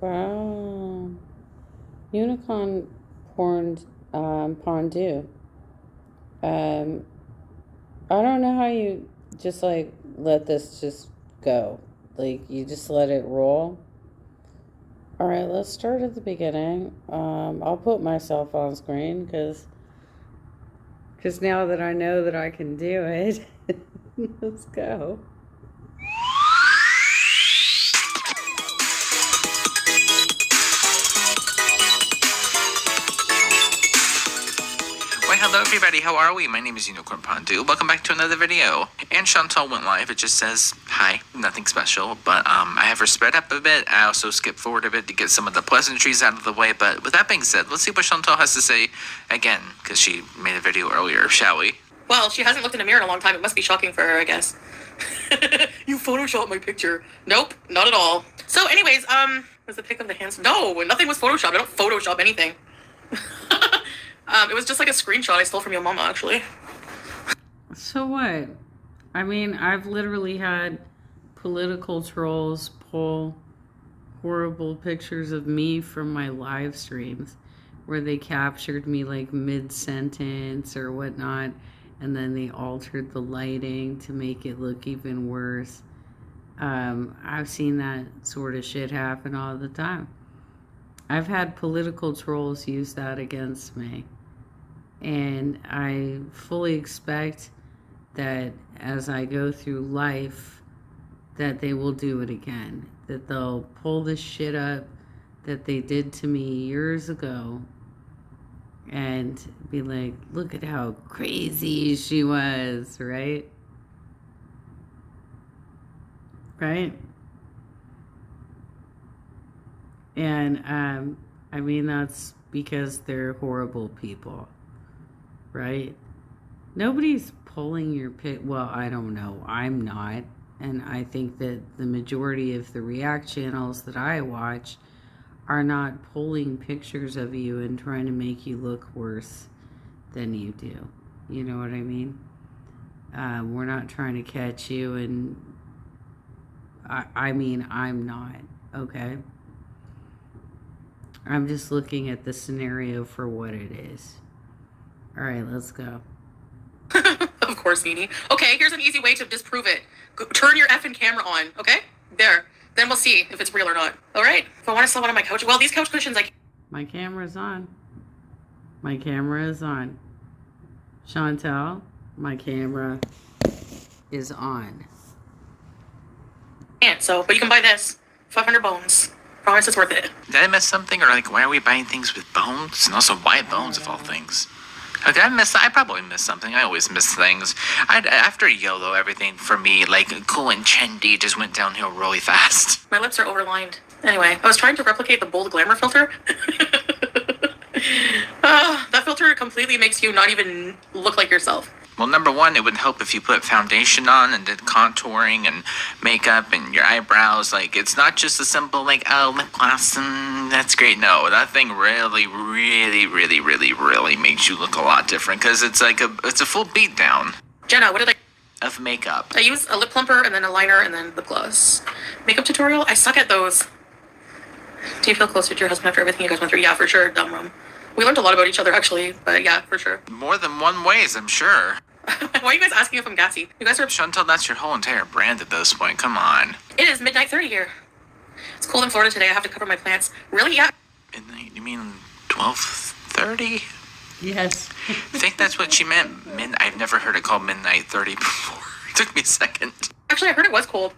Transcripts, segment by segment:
Wow. Unicorn porn, pondu. Um, I don't know how you just like let this just go. Like you just let it roll. All right, let's start at the beginning. I'll put myself on screen because now that I know that I can do it, let's go. Hello everybody, how are we? My name is Unicorn Pondu. Welcome back to another video. And Chantal went live. It just says, hi, nothing special. But I have her sped up a bit. I also skipped forward a bit to get some of the pleasantries out of the way. But with that being said, let's see what Chantal has to say again, because she made a video earlier, shall we? Well, she hasn't looked in a mirror in a long time. It must be shocking for her, I guess. You photoshopped my picture. Nope, not at all. So anyways, was the pic of the hands? No, nothing was photoshopped. I don't photoshop anything. It was just like a screenshot I stole from your mama, actually. So what? I mean, I've literally had political trolls pull horrible pictures of me from my live streams where they captured me like mid-sentence or whatnot, and then they altered the lighting to make it look even worse. I've seen that sort of shit happen all the time. I've had political trolls use that against me. And I fully expect that as I go through life, that they will do it again. That they'll pull the shit up that they did to me years ago and be like, look at how crazy she was, right? Right? And I mean, that's because they're horrible people. Right? Nobody's pulling your pic. Well, I don't know. I'm not. And I think that the majority of the React channels that I watch are not pulling pictures of you and trying to make you look worse than you do. You know what I mean? We're not trying to catch you, and I mean, I'm not. Okay? I'm just looking at the scenario for what it is. All right, let's go. Of course, Nini. Okay, here's an easy way to disprove it. Turn your effing camera on, okay? There. Then we'll see if it's real or not. All right? If I want to sell one of my couches, well, these couch cushions, My camera's on. My camera is on. Chantal, my camera is on. can't, so, but you can buy this. 500 bones. Promise it's worth it. Did I miss something? Or like, why are we buying things with bones? And also, why bones of all things? Okay, I probably missed something. I always miss things. After YOLO, everything for me, like cool and trendy, just went downhill really fast. My lips are overlined. Anyway, I was trying to replicate the bold glamour filter. That filter completely makes you not even look like yourself. Well, number one, it would help if you put foundation on and did contouring and makeup and your eyebrows. Like, it's not just a simple, like, oh, lip gloss, that's great. No, that thing really, really, really, really, really makes you look a lot different because it's like it's a full beat down. Jenna, what did of makeup. I use a lip plumper and then a liner and then lip gloss. Makeup tutorial? I suck at those. Do you feel closer to your husband after everything you guys went through? Yeah, for sure, dumb rum. We learned a lot about each other, actually, but yeah, for sure. More than one ways, I'm sure. Why are you guys asking if I'm gassy? You guys are... Chantal, that's your whole entire brand at this point. Come on. It is midnight 30 here. It's cold in Florida today. I have to cover my plants. Really? Yeah. Midnight? You mean 12:30? Yes. I think that's what she meant. I've never heard it called midnight 30 before. It took me a second. Actually, I heard it was cold.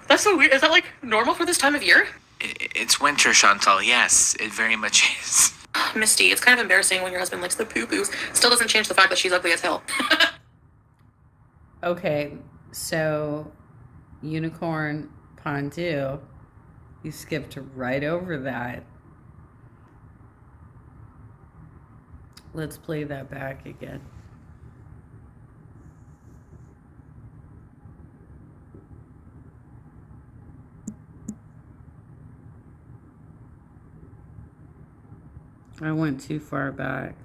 That's so weird. Is that, like, normal for this time of year? It's winter, Chantal. Yes, it very much is. Misty, it's kind of embarrassing when your husband likes the poo-poos. Still doesn't change the fact that she's ugly as hell. Okay, so Unicorn Pondu, you skipped right over that. Let's play that back again. I went too far back.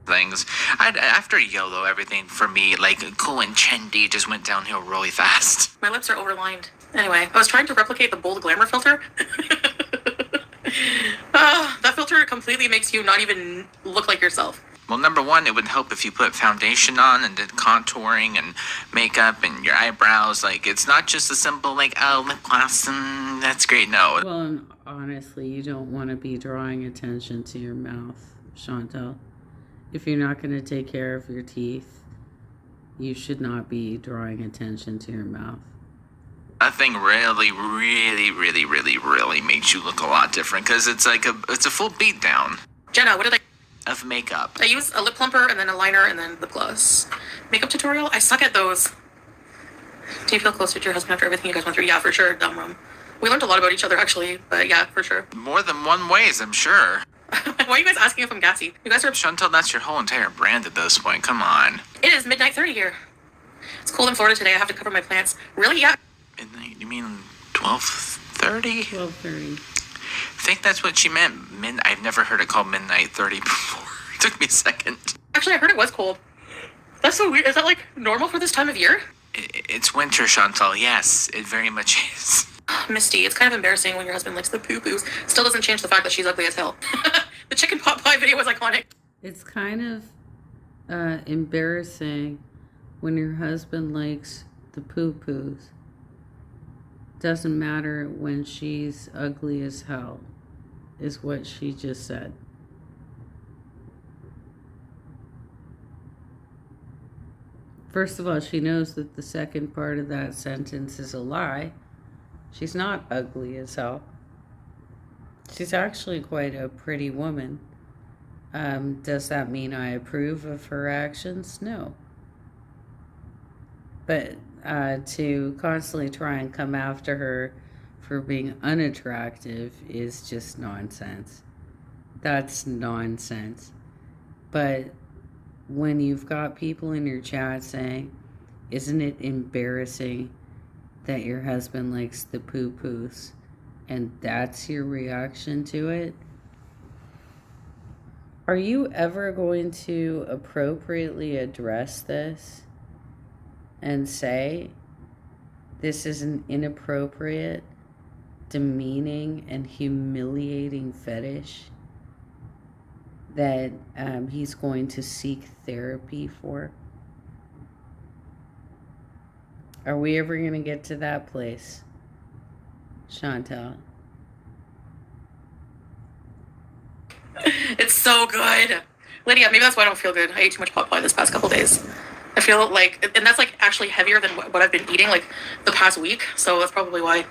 Things. After YOLO, everything for me, like cool and trendy, just went downhill really fast. My lips are overlined. Anyway, I was trying to replicate the bold glamour filter. completely makes you not even look like yourself. Well, number one, it would help if you put foundation on and did contouring and makeup and your eyebrows. Like, it's not just a simple, like, oh, lip gloss, that's great. No. Well, and honestly, you don't want to be drawing attention to your mouth, Chantal. If you're not going to take care of your teeth, you should not be drawing attention to your mouth. Nothing really, really, really, really, really makes you look a lot different because it's like it's a full beat down Jenna, what did of makeup. I use? A lip plumper and then a liner and then lip gloss. Makeup tutorial? I suck at those. Do you feel closer to your husband after everything you guys went through? Yeah, for sure, dumb rum. We learned a lot about each other, actually, but yeah, for sure. More than one ways, I'm sure. Why are you guys asking if I'm gassy? You guys are... Chantal, that's your whole entire brand at this point. Come on. It is midnight 30 here. It's cold in Florida today. I have to cover my plants. Really? Yeah. Midnight? You mean 12:30? 12:30. I think that's what she meant. I've never heard it called midnight 30 before. It took me a second. Actually, I heard it was cold. That's so weird. Is that, like, normal for this time of year? It's winter, Chantal. Yes, it very much is. Misty, it's kind of embarrassing when your husband likes the poo-poos. Still doesn't change the fact that she's ugly as hell. The chicken pot pie video was iconic. It's kind of embarrassing when your husband likes the poo-poos. Doesn't matter when she's ugly as hell, is what she just said. First of all, she knows that the second part of that sentence is a lie. She's not ugly as hell. She's actually quite a pretty woman. Does that mean I approve of her actions? No. But to constantly try and come after her for being unattractive is just nonsense. That's nonsense. But when you've got people in your chat saying, isn't it embarrassing that your husband likes the poo-poos, and that's your reaction to it? Are you ever going to appropriately address this and say, this is an inappropriate, demeaning, and humiliating fetish that he's going to seek therapy for? Are we ever going to get to that place, Chantal? It's so good. Lydia, maybe that's why I don't feel good. I ate too much pot pie this past couple days. I feel like, and that's like actually heavier than what I've been eating like the past week. So that's probably why.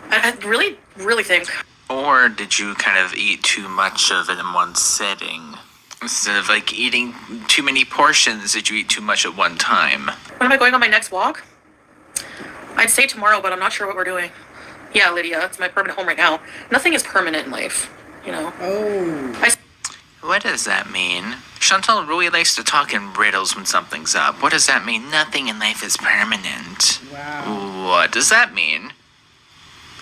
I really, really think. Or did you kind of eat too much of it in one sitting? Instead of like eating too many portions, did you eat too much at one time? When am I going on my next walk? I'd say tomorrow, but I'm not sure what we're doing. Yeah, Lydia, it's my permanent home right now. Nothing is permanent in life, you know. Oh. What does that mean? Chantal really likes to talk in riddles when something's up. What does that mean? Nothing in life is permanent. Wow. What does that mean?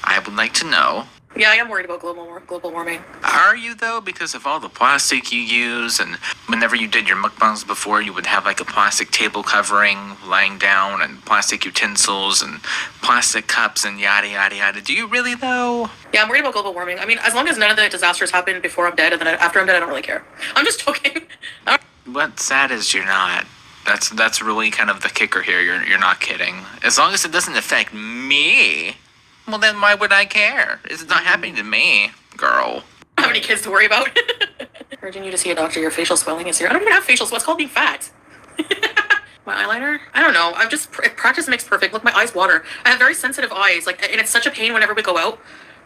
I would like to know. Yeah, I am worried about global warming. Are you, though? Because of all the plastic you use, and whenever you did your mukbangs before, you would have like a plastic table covering lying down, and plastic utensils, and plastic cups, and yada, yada, yada. Do you really, though? Yeah, I'm worried about global warming. I mean, as long as none of the disasters happen before I'm dead, and then after I'm dead, I don't really care. I'm just joking. What's sad is you're not. That's really kind of the kicker here. You're not kidding. As long as it doesn't affect me, well, then why would I care? It's not happening to me, girl. I don't have any kids to worry about. Urging you to see a doctor. Your facial swelling is here. I don't even have facial swelling. It's called being fat. My eyeliner? I don't know. I've just... Practice makes perfect. Look, my eyes water. I have very sensitive eyes. Like, and it's such a pain whenever we go out.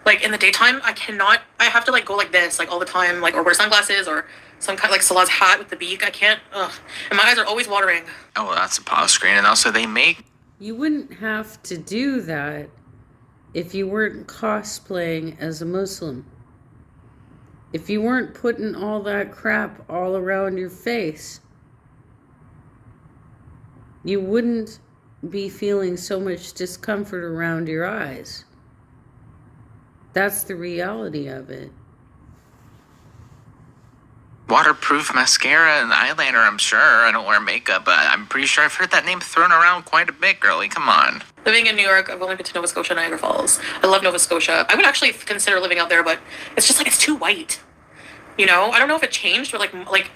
Like, in the daytime, I cannot... I have to, like, go like this, like, all the time. Like, or wear sunglasses or some kind of, like, Salah's hat with the beak. I can't... Ugh. And my eyes are always watering. Oh, well, that's a pause screen. And also, they make... You wouldn't have to do that if you weren't cosplaying as a Muslim. If you weren't putting all that crap all around your face, you wouldn't be feeling so much discomfort around your eyes. That's the reality of it. Waterproof mascara and eyeliner, I'm sure. I don't wear makeup, but I'm pretty sure I've heard that name thrown around quite a bit, girlie. Come on. Living in New York, I've only been to Nova Scotia, Niagara Falls. I love Nova Scotia. I would actually consider living out there, but it's just like, it's too white. You know, I don't know if it changed, but like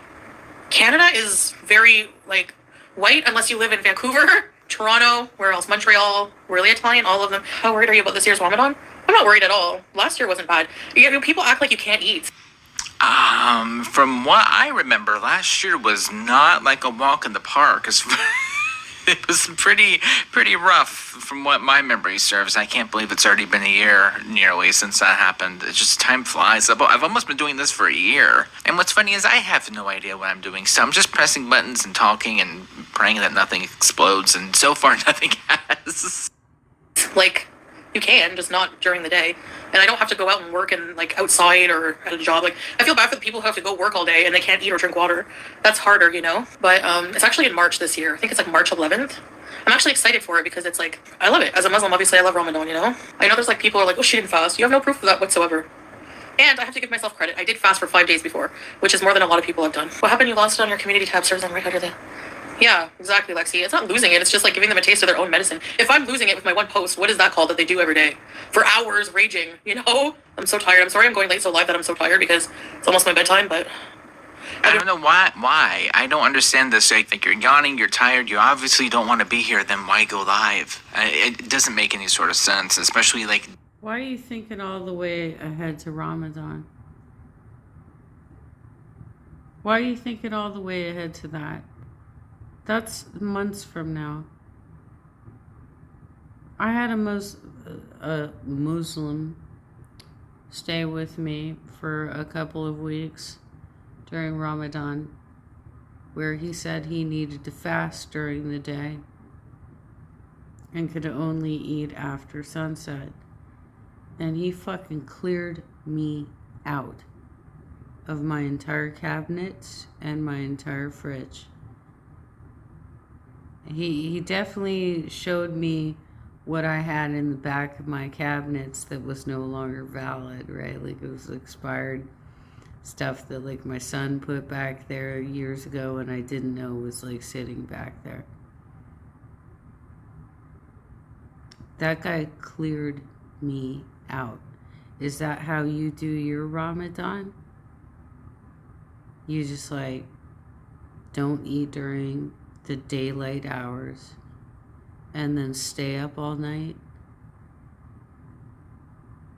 Canada is very like white unless you live in Vancouver, Toronto, where else? Montreal, really Italian, all of them. How worried are you about this year's Ramadan? I'm not worried at all. Last year wasn't bad. You know, people act like you can't eat. From what I remember, last year was not like a walk in the park. It was pretty rough from what my memory serves. I can't believe it's already been a year nearly since that happened. It's just time flies. I've almost been doing this for a year. And what's funny is I have no idea what I'm doing. So I'm just pressing buttons and talking and praying that nothing explodes. And so far, nothing has. Like, you can, just not during the day. And I don't have to go out and work and like outside or at a job. Like, I feel bad for the people who have to go work all day and they can't eat or drink water. That's harder, you know? But it's actually in March this year. I think it's like March 11th. I'm actually excited for it because it's like, I love it. As a Muslim, obviously, I love Ramadan, you know? I know there's like people who are like, oh, she didn't fast. You have no proof of that whatsoever. And I have to give myself credit. I did fast for 5 days before, which is more than a lot of people have done. What happened? You lost it on your community tab serves on right under the... Yeah, exactly, Lexi. It's not losing it. It's just like giving them a taste of their own medicine. If I'm losing it with my one post, what is that called that they do every day? For hours raging, you know? I'm so tired. I'm sorry I'm going late so live that I'm so tired because it's almost my bedtime, but... I don't know why. I don't understand this. I think you're yawning, you're tired, you obviously don't want to be here, then why go live? It doesn't make any sort of sense, especially like... Why are you thinking all the way ahead to Ramadan? Why are you thinking all the way ahead to that? That's months from now. I had a Muslim stay with me for a couple of weeks during Ramadan, where he said he needed to fast during the day and could only eat after sunset. And he fucking cleared me out of my entire cabinet and my entire fridge. He definitely showed me what I had in the back of my cabinets that was no longer valid, right? Like it was expired stuff that like my son put back there years ago and I didn't know was like sitting back there. That guy cleared me out. Is that how you do your Ramadan? You just like don't eat during the daylight hours and then stay up all night?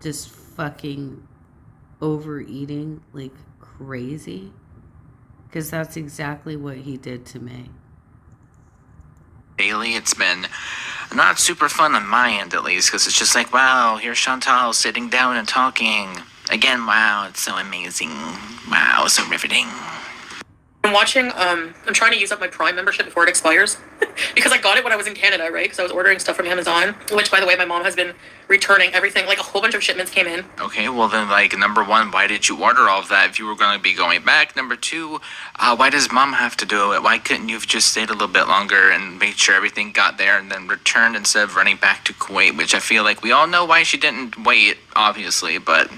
Just fucking overeating like crazy? Because that's exactly what he did to me. Daily, it's been not super fun on my end at least, because it's just like, wow, here's Chantal sitting down and talking. Again, wow, it's so amazing. Wow, so riveting. I'm watching, I'm trying to use up my Prime membership before it expires because I got it when I was in Canada, right? Because I was ordering stuff from Amazon, which, by the way, my mom has been returning everything. Like, a whole bunch of shipments came in. Okay, well then, like, number one, why did you order all of that if you were going to be going back? Number two, why does mom have to do it? Why couldn't you have just stayed a little bit longer and made sure everything got there and then returned instead of running back to Kuwait? Which I feel like we all know why she didn't wait, obviously, but,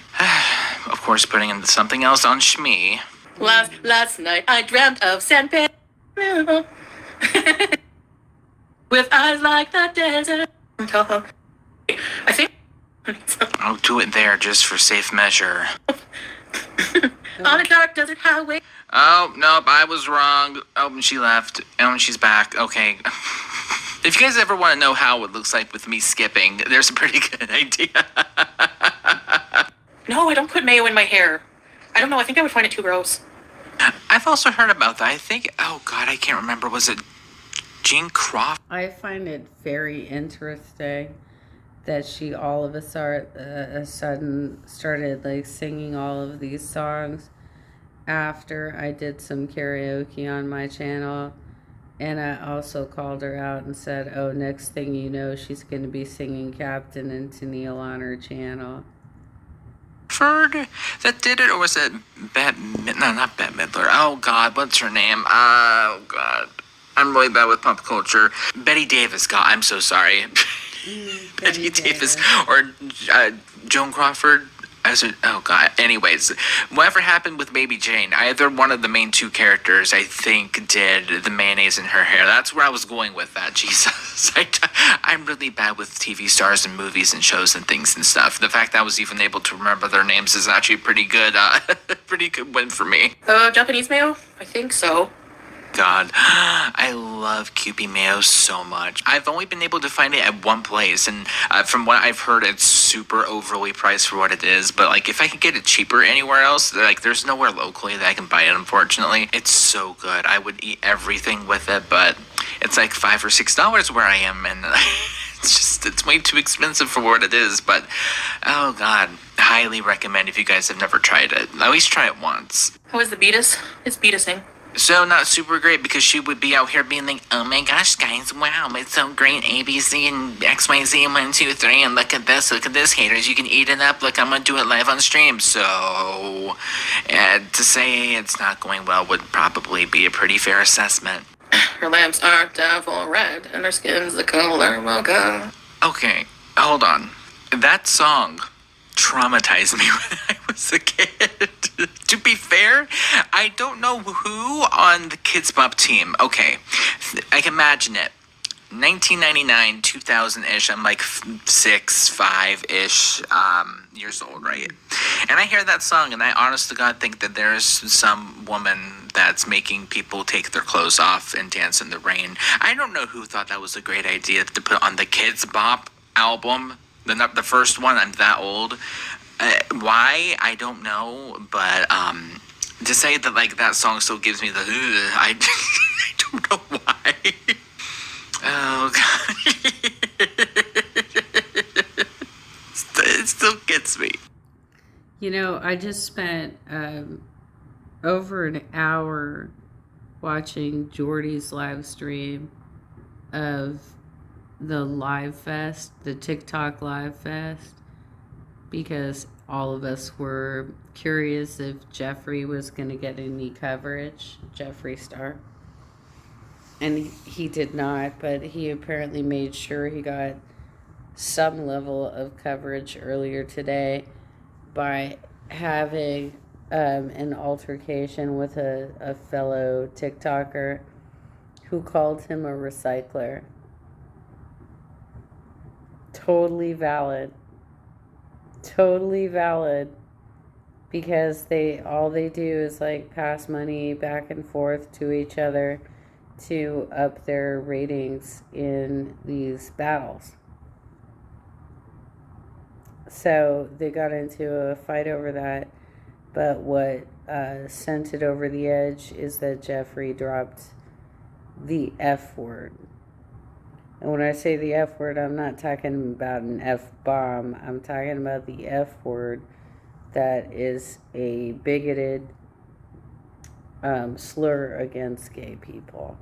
of course, putting in something else on Shmi. Last night I dreamt of San Pedro with eyes like the desert. I think I'll do it there just for safe measure. on a dark desert highway. Oh, nope, I was wrong. Oh, and she left. Oh, and she's back. Okay. If you guys ever want to know how it looks like with me skipping, there's a pretty good idea. No, I don't put mayo in my hair. I don't know. I think I would find it too gross. I've also heard about that. I think, oh God, I can't remember. Was it Jean Crawford? I find it very interesting that she all of a sudden started like singing all of these songs after I did some karaoke on my channel. And I also called her out and said, oh, next thing you know, she's going to be singing Captain and Tennille on her channel. That did it, or was it not Bette Midler? Oh God, what's her name? Oh God, I'm really bad with pop culture. Betty Davis. God, I'm so sorry. Betty Davis or Joan Crawford. Oh god. Anyways, whatever happened with Baby Jane? Either one of the main two characters, I think, did the mayonnaise in her hair. That's where I was going with that. Jesus, I'm really bad with TV stars and movies and shows and things and stuff. The fact that I was even able to remember their names is actually pretty good. Pretty good win for me. Japanese mayo? I think so. God, I love Kewpie mayo so much. I've only been able to find it at one place, and from what I've heard, it's super overly priced for what it is. But like, if I could get it cheaper anywhere else, like, there's nowhere locally that I can buy it. Unfortunately, it's so good. I would eat everything with it, but it's like $5 or $6 where I am, and it's way too expensive for what it is. But oh god, highly recommend if you guys have never tried it. At least try it once. How is the beatus? It's beatusing. So not super great, because she would be out here being like, oh my gosh, guys, wow, it's so great, ABC and XYZ and 1, 2, 3, and look at this, haters, you can eat it up, look, I'm gonna do it live on stream. So to say it's not going well would probably be a pretty fair assessment. Her lamps are devil red, and her skin's the color mocha. Okay, hold on. That song traumatized me when I was a kid. To be fair, I don't know who on the Kids Bop team. Okay, I can imagine it. 1999, 2000-ish, I'm like 6, 5-ish years old, right? And I hear that song, and I honest to God think that there's some woman that's making people take their clothes off and dance in the rain. I don't know who thought that was a great idea to put on the Kids Bop album. The first one, I'm that old. Why? I don't know. But to say that, like, that song still gives me the I don't know why. Oh, God. It still gets me. You know, I just spent over an hour watching Jordy's live stream of the Live Fest, the TikTok Live Fest, because all of us were curious if Jeffree was going to get any coverage, Jeffree Star. And he did not, but he apparently made sure he got some level of coverage earlier today by having an altercation with a fellow TikToker who called him a recycler. Totally valid, because all they do is like pass money back and forth to each other to up their ratings in these battles. So they got into a fight over that, but what sent it over the edge is that Jeffree dropped the F word. And when I say the F word, I'm not talking about an F-bomb. I'm talking about the F word that is a bigoted slur against gay people.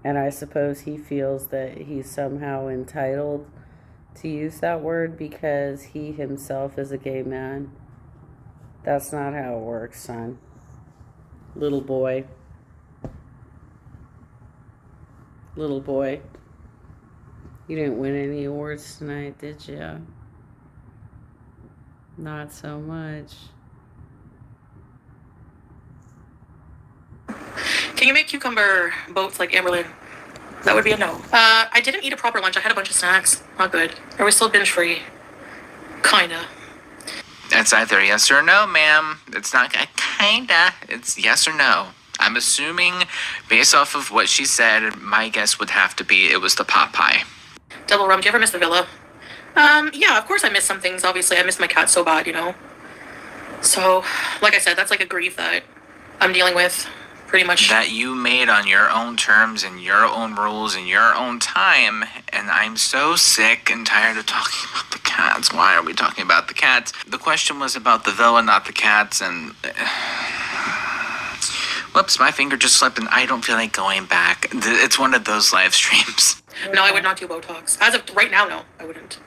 And I suppose he feels that he's somehow entitled to use that word because he himself is a gay man. That's not how it works, son. Little boy. Little boy, you didn't win any awards tonight, did you? Not so much. Can you make cucumber boats like Amberlynn? That would be a no. I didn't eat a proper lunch. I had a bunch of snacks. Not good. Are we still binge free? Kinda. It's either yes or no, ma'am. It's not kinda. It's yes or no. I'm assuming, based off of what she said, my guess would have to be it was the pot pie. Double rum. Do you ever miss the villa? Yeah, of course I miss some things. Obviously, I miss my cat so bad, you know. So, like I said, that's like a grief that I'm dealing with, pretty much. That you made on your own terms and your own rules and your own time, and I'm so sick and tired of talking about the cats. Why are we talking about the cats? The question was about the villa, not the cats, and... Whoops, my finger just slipped and I don't feel like going back. It's one of those live streams. No, I would not do Botox. As of right now, no, I wouldn't.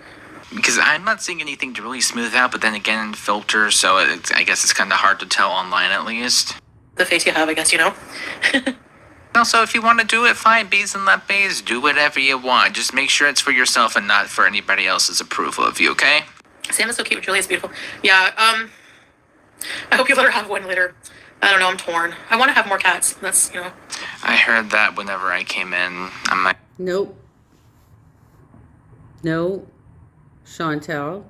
Because I'm not seeing anything to really smooth out, but then again, filter, so I guess it's kind of hard to tell online at least. The face you have, I guess, you know? Also, if you want to do it, fine, bees and let bees, do whatever you want. Just make sure it's for yourself and not for anybody else's approval of you, okay? Sam is so cute. Julia's beautiful. Yeah, I hope you let her have one later. I don't know, I'm torn. I want to have more cats. That's, you know. I heard that whenever I came in. I'm like, Nope. No, Chantel,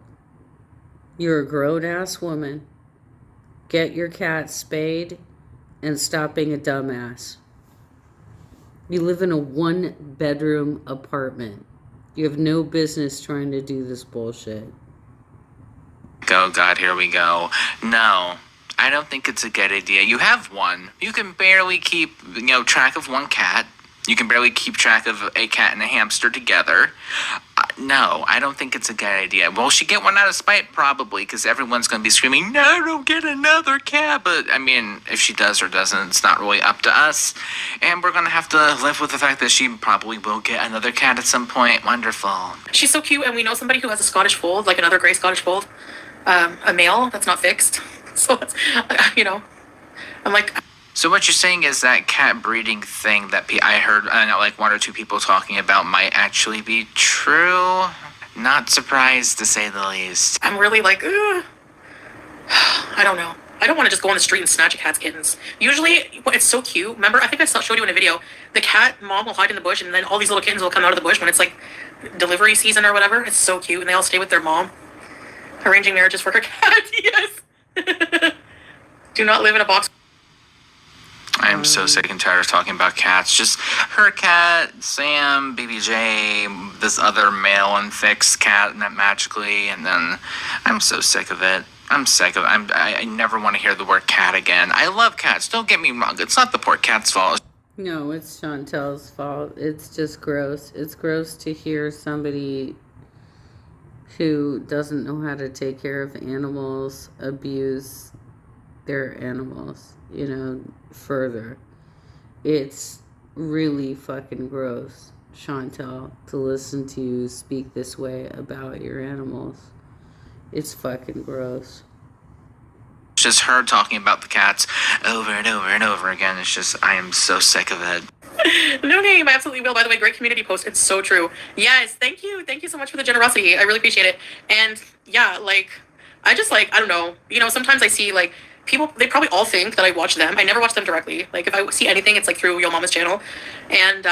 you're a grown-ass woman. Get your cat spayed and stop being a dumbass. You live in a one-bedroom apartment. You have no business trying to do this bullshit. oh God, here we go. No, I don't think it's a good idea. You have one. You can barely keep, track of one cat. You can barely keep track of a cat and a hamster together. No, I don't think it's a good idea. Will she get one out of spite? Probably, because everyone's going to be screaming, no, don't get another cat. But, I mean, if she does or doesn't, it's not really up to us. And we're going to have to live with the fact that she probably will get another cat at some point. Wonderful. She's so cute, and we know somebody who has a Scottish fold, like another gray Scottish fold, a male that's not fixed. So, it's, I'm like... So what you're saying is that cat breeding thing that I heard, like one or two people talking about might actually be true? Not surprised, to say the least. I'm really like, ugh. I don't know. I don't want to just go on the street and snatch a cat's kittens. Usually, it's so cute. Remember, I think I showed you in a video, the cat mom will hide in the bush, and then all these little kittens will come out of the bush when it's like delivery season or whatever. It's so cute, and they all stay with their mom. Arranging marriages for her cat, yes. Do not live in a box. I am so sick and tired of talking about cats. Just her cat, Sam, BBJ, this other male and fixed cat, and that magically, and then I'm so sick of it. I'm sick of it. I never want to hear the word cat again. I love cats. Don't get me wrong. It's not the poor cat's fault. No, it's Chantel's fault. It's just gross. It's gross to hear somebody who doesn't know how to take care of animals abuse their animals, further. It's really fucking gross, Chantel, to listen to you speak this way about your animals. It's fucking gross. Just her talking about the cats over and over and over again. It's just, I am so sick of it. No name, I absolutely will. By the way, great community post. It's so true. Yes, thank you. Thank you so much for the generosity. I really appreciate it. And yeah, I just I don't know. Sometimes I see people, they probably all think that I watch them. I never watch them directly. If I see anything, it's through Yo Mama's channel. And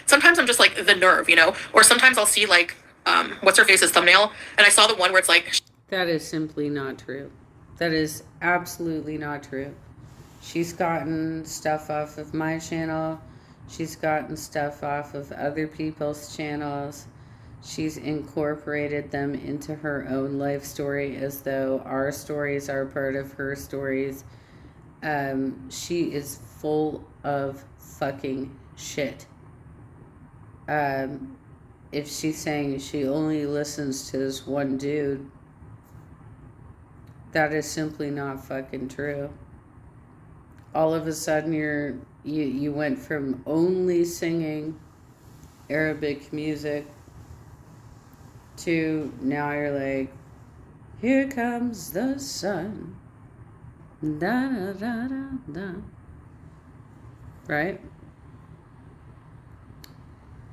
sometimes I'm just the nerve, or sometimes I'll see what's her face's thumbnail, and I saw the one where it's that is simply not true. That is absolutely not true. She's gotten stuff off of my channel. She's gotten stuff off of other people's channels. She's incorporated them into her own life story as though our stories are part of her stories. She is full of fucking shit. If she's saying she only listens to this one dude, that is simply not fucking true. All of a sudden you went from only singing Arabic music to now you're here comes the sun, da da da da da, right?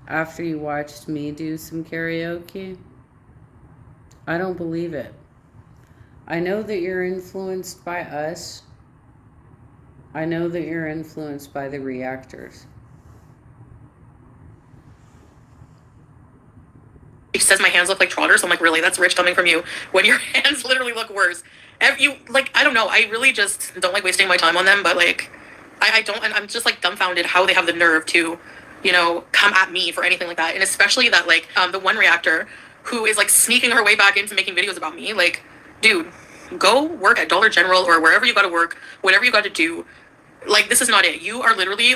After you watched me do some karaoke, I don't believe it. I know that you're influenced by us. I know that you're influenced by the reactors. She says my hands look like trotters. I'm really? That's rich coming from you when your hands literally look worse. I don't know. I really just don't like wasting my time on them, but I don't, and I'm just dumbfounded how they have the nerve to, come at me for anything like that. And especially that the one reactor who is sneaking her way back into making videos about me. Dude, go work at Dollar General or wherever you got to work, whatever you got to do. This is not it. You are literally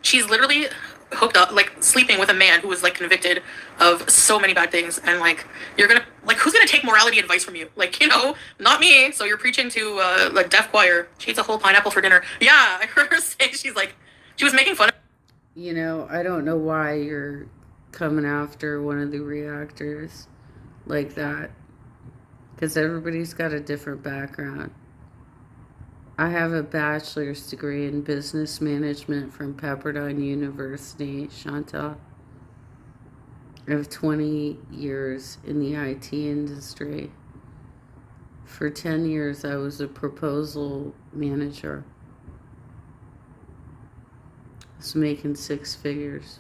she's literally hooked up, sleeping with a man who was convicted of so many bad things, and you're gonna who's gonna take morality advice from you? Not me. So you're preaching to a deaf choir. She eats a whole pineapple for dinner. Yeah, I heard her say she was making fun of. I don't know why you're coming after one of the reactors like that, because everybody's got a different background. I have a bachelor's degree in business management from Pepperdine University, Chantal. I have 20 years in the IT industry. For 10 years, I was a proposal manager. I was making 6 figures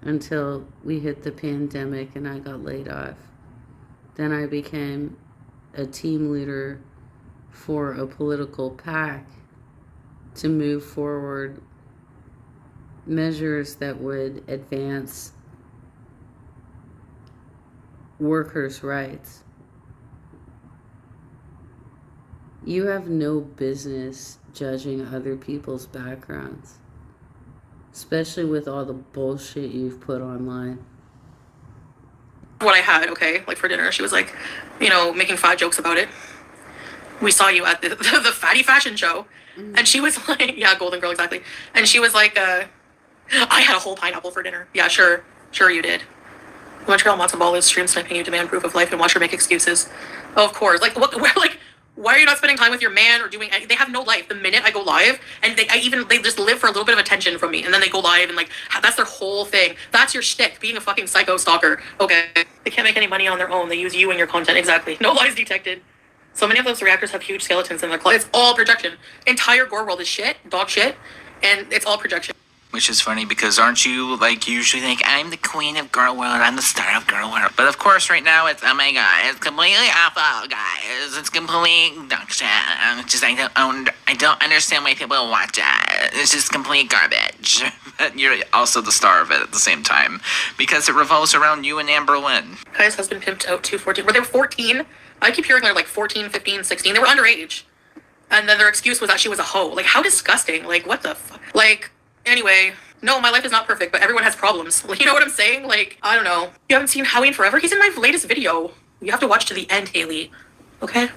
until we hit the pandemic and I got laid off. Then I became a team leader for a political PAC to move forward measures that would advance workers' rights. You have no business judging other people's backgrounds, especially with all the bullshit you've put online. What I had, okay, like for dinner, she was like, you know, making fat jokes about it. We saw you at the fatty fashion show. And she was like, yeah, Golden Girl, exactly. And she was like, I had a whole pineapple for dinner. Yeah, sure you did. Montreal matzo ball is stream sniping you, demand proof of life, and watch her make excuses. Oh, of course. Like, what? Like, why are you not spending time with your man or doing? They have no life. The minute I go live, and they just live for a little bit of attention from me, and then they go live, and like that's their whole thing. That's your shtick, being a fucking psycho stalker. Okay, they can't make any money on their own. They use you and your content. Exactly. No lies detected. So many of those reactors have huge skeletons in their claw. It's all projection. Entire gore world is shit, dog shit, and it's all projection. Which is funny because aren't you like usually think I'm the queen of girl world, I'm the star of girl world. But of course right now it's oh my god, it's completely awful, guys. It's complete dog shit. Just I don't understand why people watch it. It's just complete garbage. But you're also the star of it at the same time because it revolves around you and Amber Lynn. Kaya's husband pimped out to 14. Were they 14? I keep hearing they're like 14, 15, 16. They were underage. And then their excuse was that she was a hoe. Like, how disgusting. Like, what the fuck? Like, anyway, no, my life is not perfect, but everyone has problems. You know what I'm saying? Like, I don't know. You haven't seen Howie in forever? He's in my latest video. You have to watch to the end, Haley. Okay?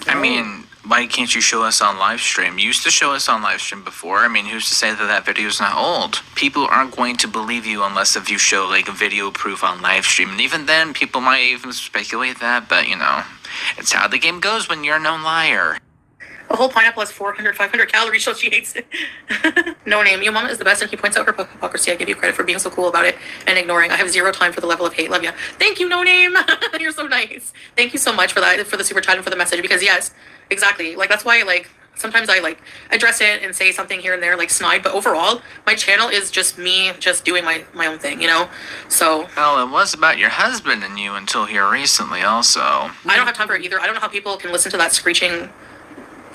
I mean, why can't you show us on live stream? You used to show us on live stream before. I mean, who's to say that that video is not old? People aren't going to believe you unless if you show like video proof on live stream. And even then, people might even speculate that, but you know, it's how the game goes when you're a known liar. A whole pineapple has 400, 500 calories, so she hates it. No name. Your mama is the best, and he points out her hypocrisy. I give you credit for being so cool about it and ignoring. I have zero time for the level of hate. Love ya. Thank you, No Name. You're so nice. Thank you so much for that, for the super chat and for the message. Because yes, exactly. Like that's why like sometimes I like address it and say something here and there like snide. But overall, my channel is just me just doing my own thing. You know. So. Well, it was about your husband and you until here recently, also. I don't have time for it either. I don't know how people can listen to that screeching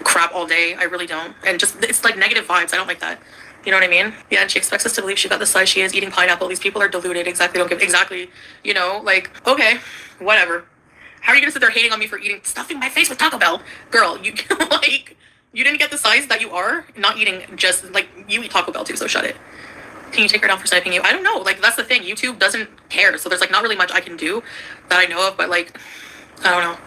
crap all day. I really don't. And just it's like negative vibes. I don't like that. You know what I mean? Yeah, and she expects us to believe she got the size she is eating pineapple. These people are deluded. Exactly. Don't give exactly. You know, like okay, whatever. How are you gonna sit there hating on me for eating stuffing my face with Taco Bell, girl? You like you didn't get the size that you are. Not eating just like you eat Taco Bell too. So shut it. Can you take her down for sniping you? I don't know. Like that's the thing. YouTube doesn't care. So there's like not really much I can do that I know of. But like I don't know.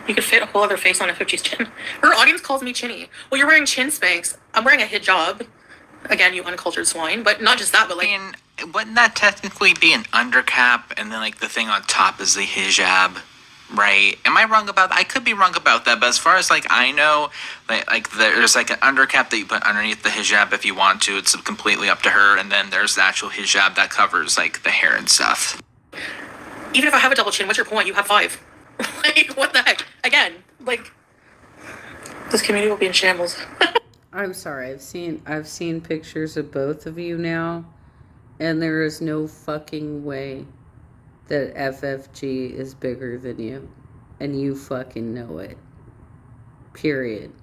You could fit a whole other face on a 50's chin. Her audience calls me chinny. Well, you're wearing chin spanks. I'm wearing a hijab. Again, you uncultured swine. But not just that, but like... I mean, wouldn't that technically be an undercap and then like the thing on top is the hijab? Right? Am I wrong about that? I could be wrong about that, but as far as like I know, like there's like an undercap that you put underneath the hijab if you want to. It's completely up to her. And then there's the actual hijab that covers like the hair and stuff. Even if I have a double chin, what's your point? You have 5. Like, what the heck? Again, like, this community will be in shambles. I'm sorry. I've seen pictures of both of you now, and there is no fucking way that FFG is bigger than you, and you fucking know it. Period.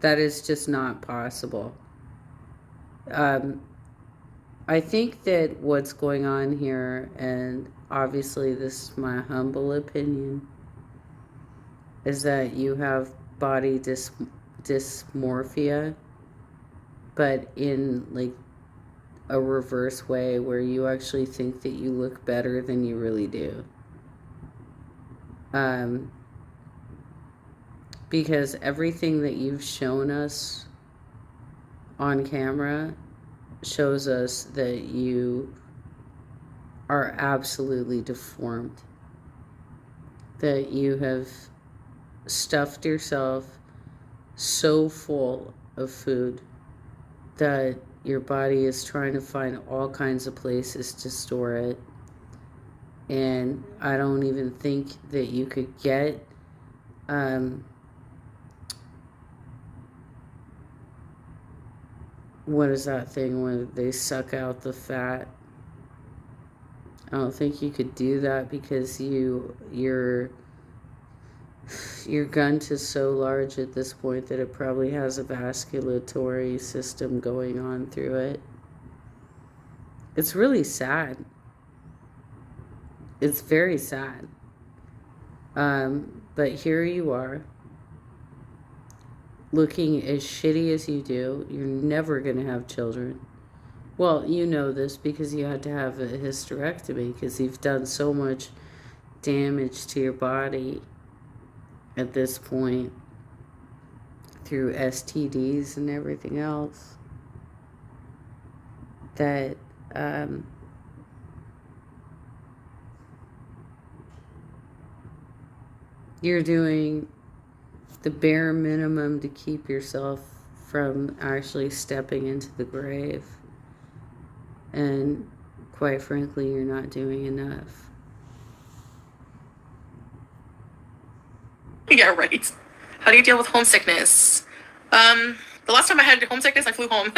That is just not possible. I think that what's going on here, and obviously this is my humble opinion, is that you have body dysmorphia, but in like a reverse way where you actually think that you look better than you really do. Because everything that you've shown us on camera shows us that you are absolutely deformed, that you have stuffed yourself so full of food that your body is trying to find all kinds of places to store it. And I don't even think that you could get what is that thing where they suck out the fat? I don't think you could do that because your gunt is so large at this point that it probably has a vasculatory system going on through it. It's really sad. It's very sad. But here you are, looking as shitty as you do. You're never going to have children. Well, you know this because you had to have a hysterectomy because you've done so much damage to your body at this point through STDs and everything else that you're doing the bare minimum to keep yourself from actually stepping into the grave. And quite frankly, you're not doing enough. Yeah, right. How do you deal with homesickness? The last time I had homesickness, I flew home.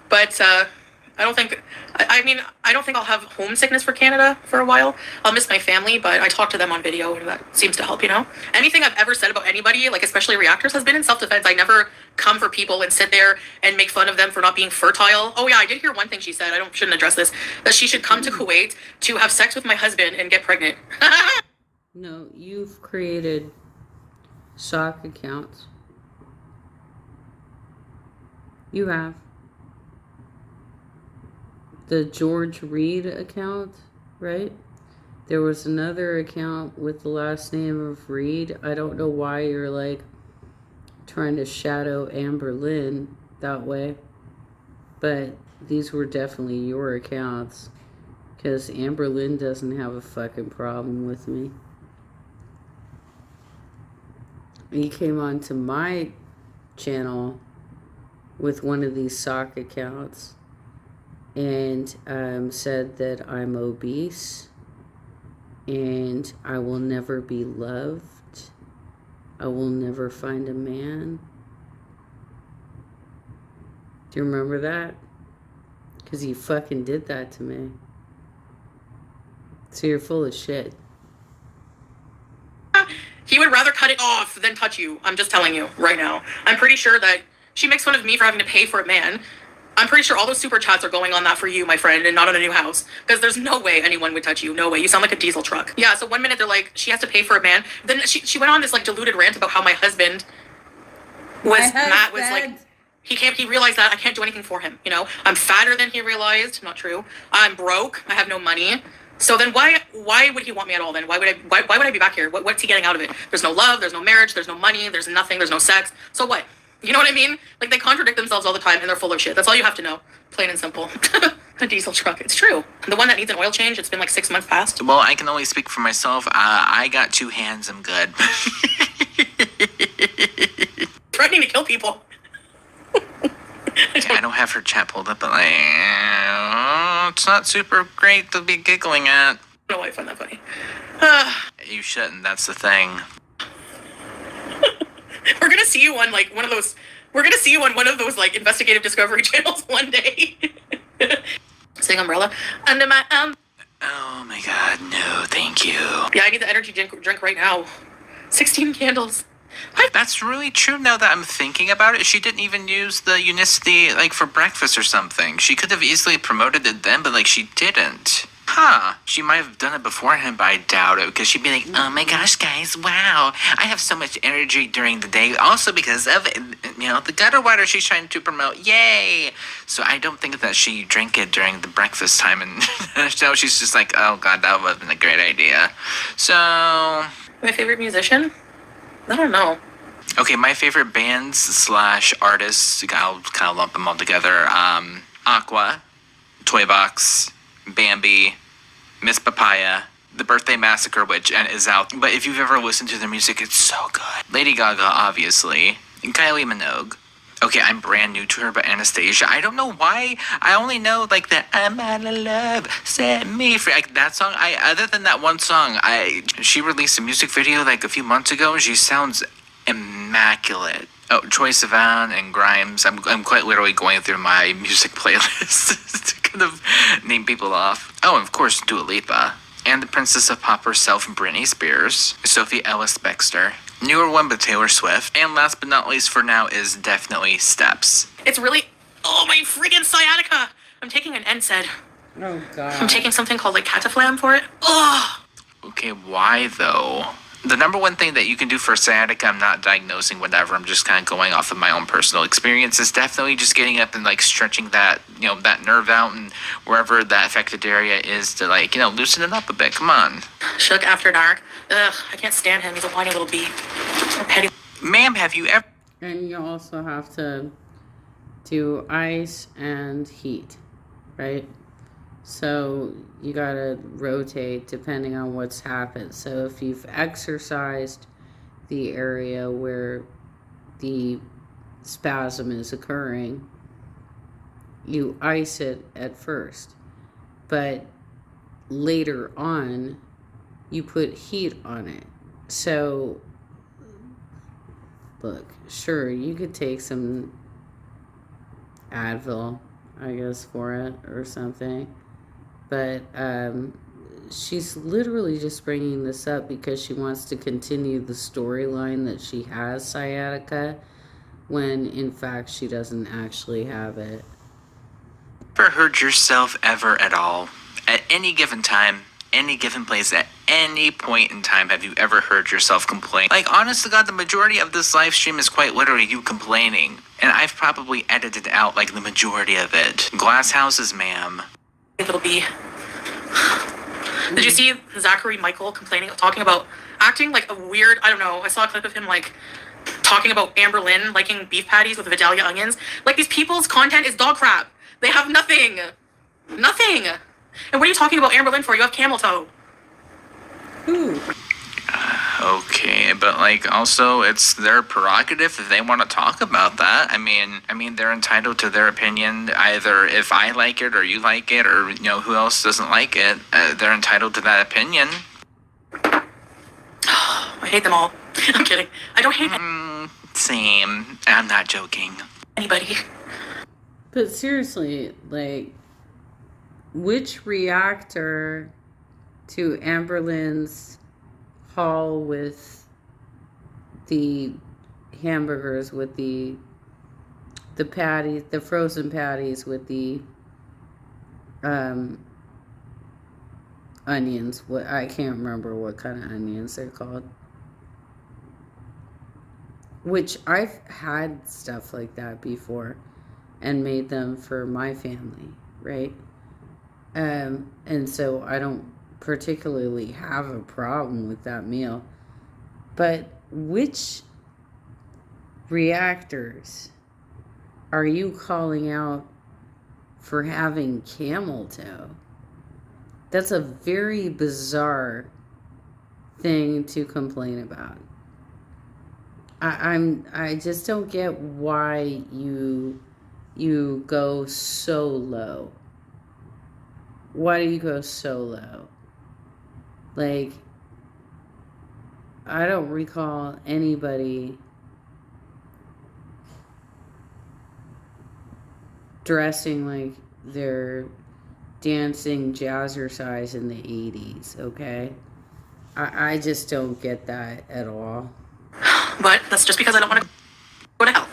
But I don't think, I don't think I'll have homesickness for Canada for a while. I'll miss my family, but I talk to them on video, and that seems to help, you know? Anything I've ever said about anybody, like especially reactors, has been in self-defense. I never come for people and sit there and make fun of them for not being fertile. Oh yeah, I did hear one thing she said, shouldn't address this, that she should come to Kuwait to have sex with my husband and get pregnant. No, you've created sock accounts. You have. The George Reed account, right? There was another account with the last name of Reed. I don't know why you're like trying to shadow Amber Lynn that way, but these were definitely your accounts because Amber Lynn doesn't have a fucking problem with me. He came onto my channel with one of these sock accounts and said that I'm obese and I will never be loved. I will never find a man. Do you remember that? Because he fucking did that to me. So you're full of shit. He would rather cut it off than touch you. I'm just telling you right now. I'm pretty sure that she makes fun of me for having to pay for a man. I'm pretty sure all those super chats are going on that for you, my friend, and not on a new house. Because there's no way anyone would touch you. No way. You sound like a diesel truck. Yeah, so 1 minute they're like, she has to pay for a man. Then she went on this like deluded rant about how my husband was, Matt was like, he realized that I can't do anything for him, you know? I'm fatter than he realized. Not true. I'm broke. I have no money. So then why would he want me at all then? Why would I be back here? What's he getting out of it? There's no love, there's no marriage, there's no money, there's nothing, there's no sex. So what? You know what I mean? Like, they contradict themselves all the time, and they're full of shit. That's all you have to know. Plain and simple. A diesel truck. It's true. The one that needs an oil change, it's been like 6 months past. Well, I can only speak for myself. I got 2 hands. I'm good. Threatening to kill people. I don't have her chat pulled up, but like, it's not super great to be giggling at. I don't know why I find that funny. You shouldn't. That's the thing. We're gonna see you on like one of those. We're gonna see you on one of those like investigative discovery channels one day. Sing Umbrella under my Oh my god, no, thank you. Yeah, I need the energy drink right now. 16 candles. That's really true now that I'm thinking about it. She didn't even use the Unicity, like, for breakfast or something. She could have easily promoted it then, but, like, she didn't. Huh. She might have done it beforehand, but I doubt it, because she'd be like, oh my gosh, guys, wow. I have so much energy during the day, also because of, the gutter water she's trying to promote. Yay! So I don't think that she drank it during the breakfast time, and so she's just like, oh god, that would have been a great idea. So... My favorite musician? I don't know. Okay, my favorite bands / artists, I'll kind of lump them all together. Aqua, Toy Box, Bambi, Miss Papaya, The Birthday Massacre, which is out. But if you've ever listened to their music, it's so good. Lady Gaga, obviously. And Kylie Minogue. Okay, I'm brand new to her, but Anastasia, I don't know why. I only know like the "I'm out of love, set me free," like that song. Other than that one song, she released a music video like a few months ago, and she sounds immaculate. Oh, Troye Sivan and Grimes. I'm quite literally going through my music playlist to kind of name people off. Oh, and of course, Dua Lipa. And the Princess of Pop herself, Britney Spears. Sophie Ellis-Bextor. Newer one, but Taylor Swift. And last but not least for now is definitely Steps. It's really... Oh, my freaking sciatica! I'm taking an NSAID. Oh, God. I'm taking something called, like, Cataflam for it. Ugh! Okay, why, though? The number one thing that you can do for sciatica, I'm not diagnosing whatever, I'm just kind of going off of my own personal experience, is definitely just getting up and, like, stretching that, that nerve out and wherever that affected area is to, like, loosen it up a bit. Come on. Shook after dark. Ugh, I can't stand him. He's a whiny little bee. Petty. Ma'am, have you ever... And you also have to do ice and heat, right? So you gotta rotate depending on what's happened. So if you've exercised the area where the spasm is occurring, you ice it at first. But later on, you put heat on it. So, look, sure, you could take some Advil, I guess, for it or something. But she's literally just bringing this up because she wants to continue the storyline that she has sciatica, when in fact she doesn't actually have it. Ever hurt yourself ever at all? At any given time, any given place, at any point in time, have you ever heard yourself complain? Like, honest to God, the majority of this live stream is quite literally you complaining. And I've probably edited out, like, the majority of it. Glass houses, ma'am. Little bee. Did you see Zachary Michael talking about acting like a weird, I don't know, I saw a clip of him, like, talking about Amber Lynn liking beef patties with Vidalia onions. Like, these people's content is dog crap. They have nothing. Nothing. And what are you talking about Amber Lynn for? You have camel toe. Ooh. Okay, but like also it's their prerogative if they want to talk about that. I mean they're entitled to their opinion. Either if I like it or you like it, or who else doesn't like it, they're entitled to that opinion. I hate them all. I'm kidding. I don't hate Same. I'm not joking. Anybody. But seriously, like, which reactor to Amber Lynn's haul with the hamburgers, with the patties, the frozen patties with the onions? What, I can't remember what kind of onions they're called. Which I've had stuff like that before and made them for my family, right? And so I don't particularly have a problem with that meal. But which reactors are you calling out for having camel toe? That's a very bizarre thing to complain about. I just don't get why you go so low. Why do you go so low? Like, I don't recall anybody dressing like they're dancing jazzercise in the 80s, okay? I just don't get that at all. But that's just because I don't want to go to hell.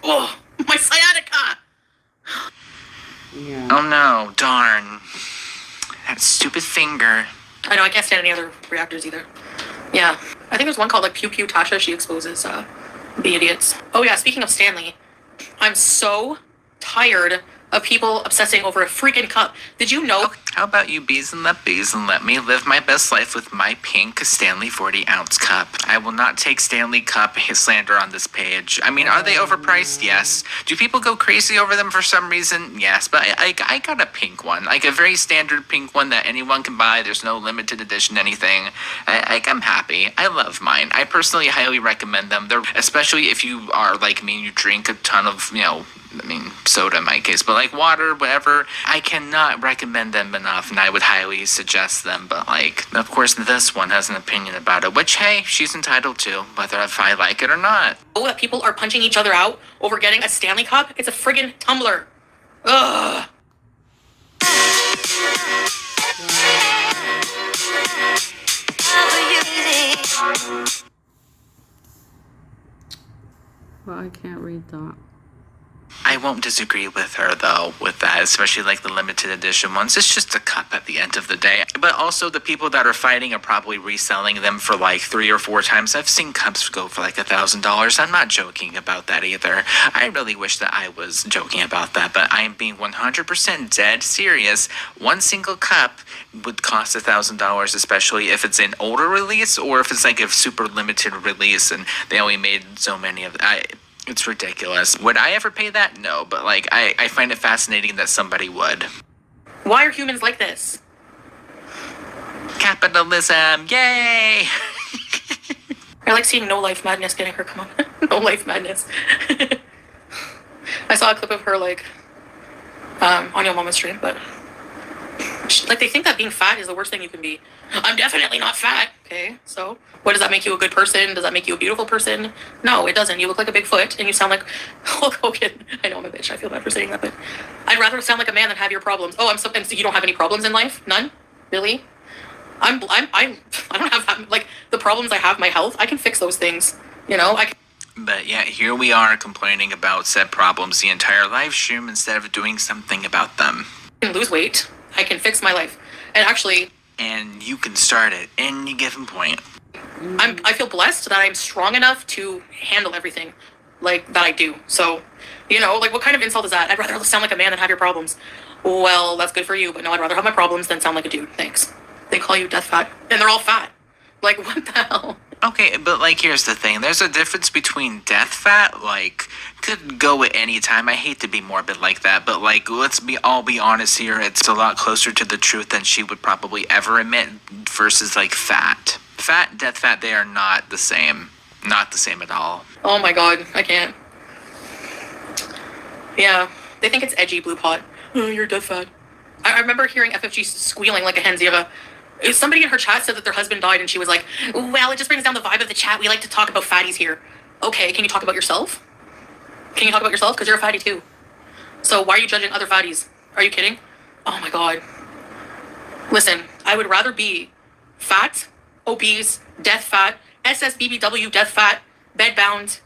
Oh, my sciatica! Yeah. Oh no, darn. That stupid finger. I know, I can't stand any other reactors either. Yeah. I think there's one called, like, Pew Pew Tasha. She exposes, the idiots. Oh yeah, speaking of Stanley, I'm so tired of people obsessing over a freaking cup. Did you know? How about you bees and let me live my best life with my pink Stanley 40-ounce cup? I will not take Stanley Cup slander on this page. I mean, are they overpriced? Yes. Do people go crazy over them for some reason? Yes, but I got a pink one. Like a very standard pink one that anyone can buy. There's no limited edition anything. I'm happy. I love mine. I personally highly recommend them. They're, especially if you are like me and you drink a ton of, soda in my case, but like water, whatever, I cannot recommend them enough, and I would highly suggest them. But like, of course, this one has an opinion about it, which, hey, she's entitled to, whether if I like it or not. Oh, that people are punching each other out over getting a Stanley Cup? It's a friggin' tumbler. Ugh. Well, I can't read that. I won't disagree with her, though, with that, especially like the limited edition ones. It's just a cup at the end of the day. But also, the people that are fighting are probably reselling them for like 3 or 4 times. I've seen cups go for like $1,000. I'm not joking about that either. I really wish that I was joking about that, but I am being 100% dead serious. One single cup would cost $1,000, especially if it's an older release or if it's like a super limited release and they only made so many of it. It's ridiculous. Would I ever pay that? No, but like I find it fascinating that somebody would. Why are humans like this? Capitalism, yay! I like seeing No Life Madness getting her come on. No Life Madness. I saw a clip of her like on your mama's stream, but like they think that being fat is the worst thing you can be. I'm definitely not fat. Okay, so what does that make you a good person? Does that make you a beautiful person? No, it doesn't. You look like a Bigfoot and you sound like Hulk Hogan. I know I'm a bitch. I feel bad for saying that, but I'd rather sound like a man than have your problems. Oh, and so you don't have any problems in life? None? Really? I don't have that, like the problems I have, my health. I can fix those things. You know, But yeah, here we are complaining about said problems the entire live stream instead of doing something about them. I can lose weight. I can fix my life. And actually... And you can start at any given point. I feel blessed that I'm strong enough to handle everything like that I do. So, you know, like what kind of insult is that? I'd rather sound like a man than have your problems. Well, that's good for you, but no, I'd rather have my problems than sound like a dude. Thanks. They call you death fat. And they're all fat. Like, what the hell? Okay, but like here's the thing. There's a difference between death fat, like, could go at any time. I hate to be morbid like that, but like, let's all be honest here. It's a lot closer to the truth than she would probably ever admit versus like fat. Fat, death fat, they are not the same. Not the same at all. Oh my god, I can't. Yeah, they think it's edgy, blue pot. Oh, you're death fat. I remember hearing FFG squealing like a hen zebra. Somebody in her chat said that their husband died and she was like, well, it just brings down the vibe of the chat. We like to talk about fatties here. Okay, can you talk about yourself? Can you talk about yourself? Because you're a fatty too. So why are you judging other fatties? Are you kidding? Oh my god. Listen, I would rather be fat, obese, death fat, SSBBW death fat, bedbound,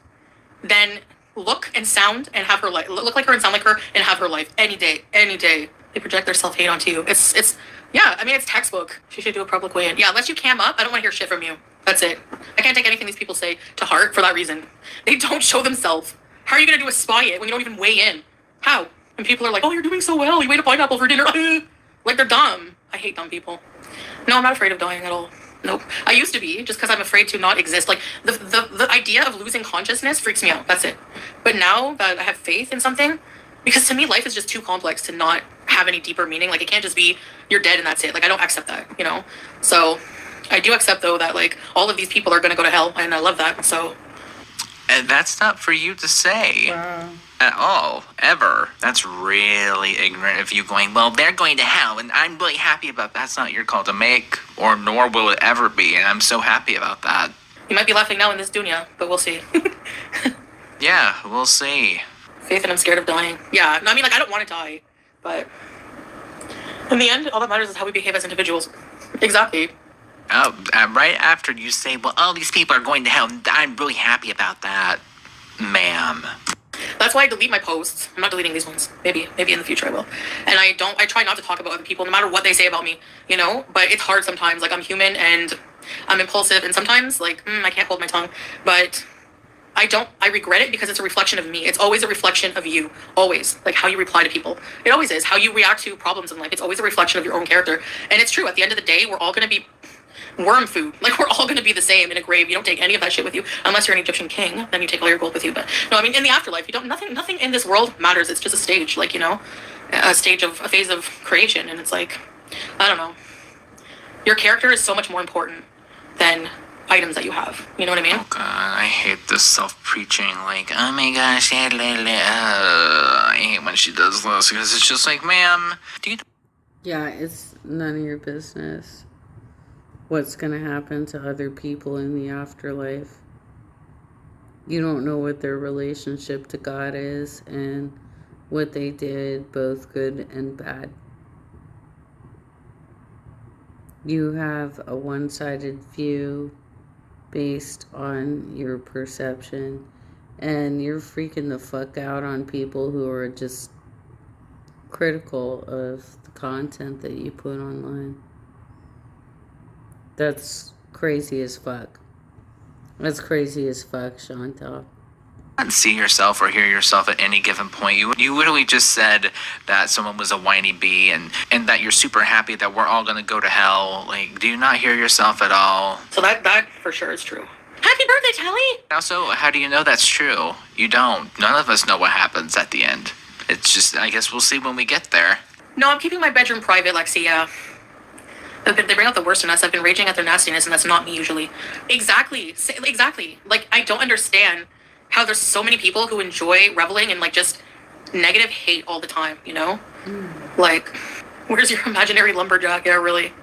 than look and sound and have her life. Look like her and sound like her and have her life. Any day. Any day. They project their self-hate onto you. It's yeah, I mean, it's textbook. She should do a public weigh-in. Yeah, unless you cam up, I don't want to hear shit from you. That's it. I can't take anything these people say to heart for that reason. They don't show themselves. How are you going to do a spy it when you don't even weigh in? How? And people are like, oh, you're doing so well. You ate a pineapple for dinner. Like, they're dumb. I hate dumb people. No, I'm not afraid of dying at all. Nope. I used to be, just because I'm afraid to not exist. Like, the idea of losing consciousness freaks me out. That's it. But now that I have faith in something, because to me, life is just too complex to not have any deeper meaning. Like, it can't just be you're dead and that's it. Like, I don't accept that, you know? So I do accept, though, that, like, all of these people are going to go to hell, and I love that, so. And that's not for you to say. At all. Ever. That's really ignorant of you going, well, they're going to hell, and I'm really happy about that. That's not your call to make, or nor will it ever be, and I'm so happy about that. You might be laughing now in this dunya, but we'll see. Yeah, we'll see. Faith and I'm scared of dying. Yeah, no, I mean, like, I don't want to die, but in the end, all that matters is how we behave as individuals. Exactly. Oh, right after you say, well, all these people are going to hell, I'm really happy about that, ma'am. That's why I delete my posts. I'm not deleting these ones. Maybe in the future I will. And I try not to talk about other people, no matter what they say about me, you know? But it's hard sometimes. Like, I'm human and I'm impulsive, and sometimes, like, I can't hold my tongue. But I regret it because it's a reflection of me. It's always a reflection of you. Always. Like how you reply to people. It always is. How you react to problems in life. It's always a reflection of your own character. And it's true. At the end of the day, we're all going to be worm food. Like we're all going to be the same in a grave. You don't take any of that shit with you unless you're an Egyptian king. Then you take all your gold with you. But no, I mean, in the afterlife, you don't, nothing in this world matters. It's just a stage, like, you know, a phase of creation. And it's like, I don't know. Your character is so much more important than items that you have. You know what I mean? Oh god, I hate this self-preaching, like, oh my gosh, I hate when she does this, because it's just like, ma'am, do you... Yeah, it's none of your business what's going to happen to other people in the afterlife. You don't know what their relationship to God is and what they did, both good and bad. You have a one-sided view based on your perception, and you're freaking the fuck out on people who are just critical of the content that you put online. That's crazy as fuck. That's crazy as fuck, Chantal. See yourself or hear yourself at any given point. You literally just said that someone was a whiny bee and that you're super happy that we're all gonna go to hell. Like, do you not hear yourself at all? So that for sure is true. Happy birthday, Telly! Also, how do you know that's true? You don't. None of us know what happens at the end. It's just, I guess we'll see when we get there. No, I'm keeping my bedroom private, Lexi, yeah. They bring out the worst in us. I've been raging at their nastiness, and that's not me usually. Exactly. Like, I don't understand how there's so many people who enjoy reveling in, like, just negative hate all the time, you know? Like, where's your imaginary lumberjack? Yeah, really.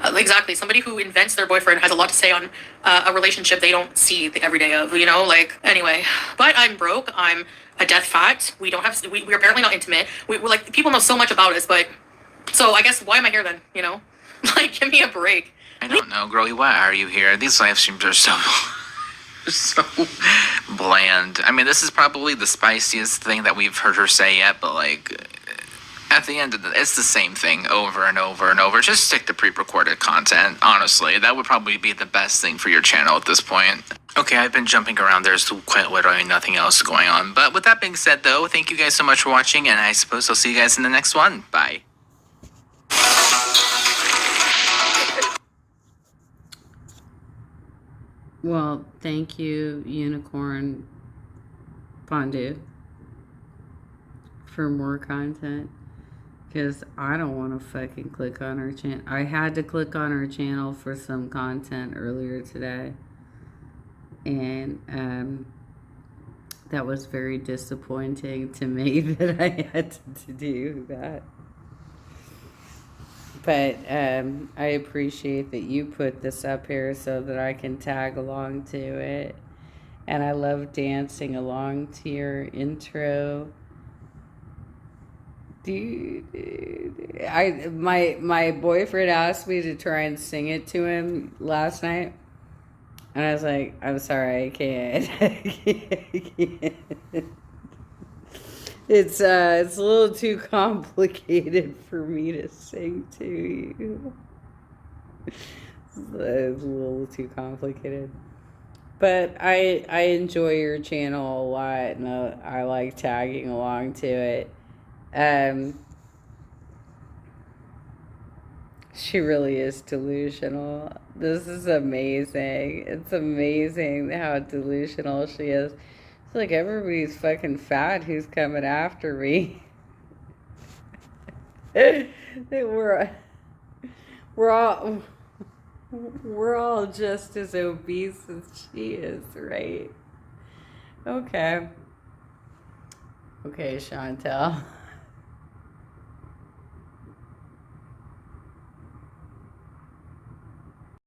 Exactly. Somebody who invents their boyfriend has a lot to say on a relationship they don't see the everyday of, you know? Like, anyway. But I'm broke. I'm a death fact. We're apparently not intimate. We're like, people know so much about us, but... So I guess, why am I here then, you know? Like, give me a break. I don't know, girlie. Why are you here? These live streams are so... so bland. I mean, this is probably the spiciest thing that we've heard her say yet, but, like... At the end of it's the same thing over and over and over. Just stick to pre-recorded content, honestly. That would probably be the best thing for your channel at this point. Okay, I've been jumping around. There's quite literally nothing else going on. But with that being said, though, thank you guys so much for watching, and I suppose I'll see you guys in the next one. Bye. Well, thank you, Unicorn Fondue, for more content. Because I don't want to fucking click on her channel. I had to click on her channel for some content earlier today. And that was very disappointing to me that I had to do that. But I appreciate that you put this up here so that I can tag along to it. And I love dancing along to your intro. Dude, my boyfriend asked me to try and sing it to him last night, and I was like, I'm sorry, I can't. It's a little too complicated for me to sing to you. It's a little too complicated. But I enjoy your channel a lot, and I like tagging along to it. She really is delusional. This is amazing. It's amazing how delusional she is. It's like everybody's fucking fat who's coming after me. We're all just as obese as she is, right? Okay, Chantal.